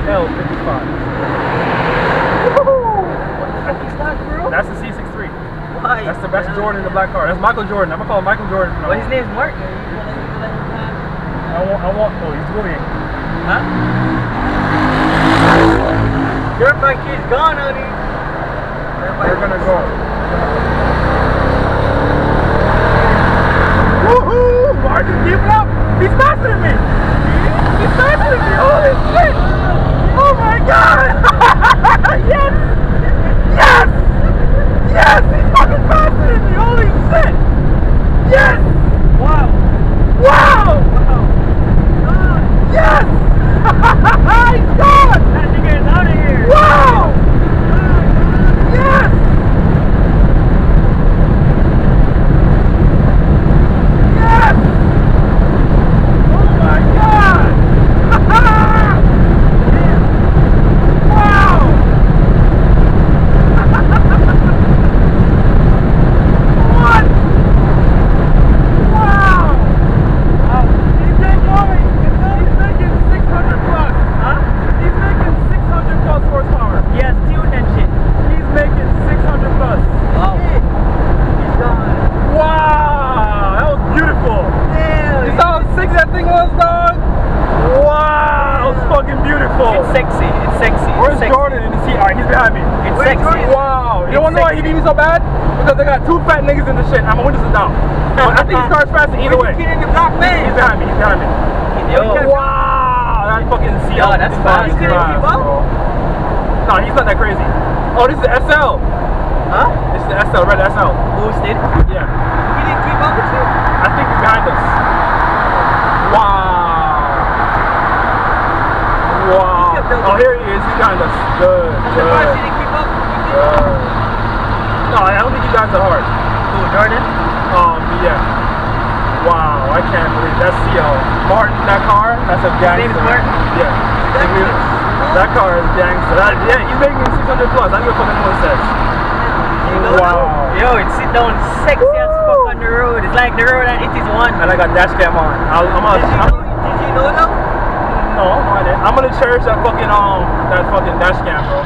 CL55. That's the C63. Why? That's Jordan in the black car. That's Michael Jordan. I'm gonna call him Michael Jordan. Well, his name's Mark. I want. Oh, he's bullying. Huh? Dirt bike kid's gone, honey. We're gonna go. Woohoo! Mark is keeping up. He's faster than me. He's faster than me. Holy shit! Oh my god! Yes! Yes! Yes! He's fucking faster than me. Holy shit! Yes! Wow. Wow! Yes! He's gone! That nigga is out of here. Wow! Yes! Yes! Oh my god! Wow! What? Wow! He's making 600 plus. Huh? He's making 600 plus horsepower. He has tuned and shit. He's making 600 plus. Wow. He's gone. Wow! That was beautiful. Damn. You saw how sick that thing was, dog? Wow! That was fucking beautiful. It's sexy. It's sexy. Where's sexy. Jordan in the seat? Alright, he's behind me. It's sexy. Wow! You It's wanna know why he sexy. beat me so bad? Because they got two fat niggas in the shit and my windows are down. But I think he starts faster either way. He's the black man. He's behind me. He's behind me. Yo. Wow! That fucking CL. Yo, that's fast. You couldn't keep up? No, he's not that crazy. Oh, this is the SL. Huh? This is the SL, red SL. Boosted. Yeah. He didn't keep up with you? I think he's behind us. Wow. Wow. Oh, here he is. He's behind us. Good. I'm Good. surprised he didn't keep up. Good. No, I don't think he drives that hard. Who, Jordan? Yeah. Wow, I can't believe that's CL. Martin, that car, that's a gangster. His name is Martin? Yeah. That car is gangster. Yeah, he's making 600 plus. I don't give a fuck what anyone says. Wow. Yo, it sit down sexy as fuck on the road. It's like the road and it is one. And I got dash cam on. Did you know that? No, I didn't. I'm gonna cherish that fucking dash cam, bro.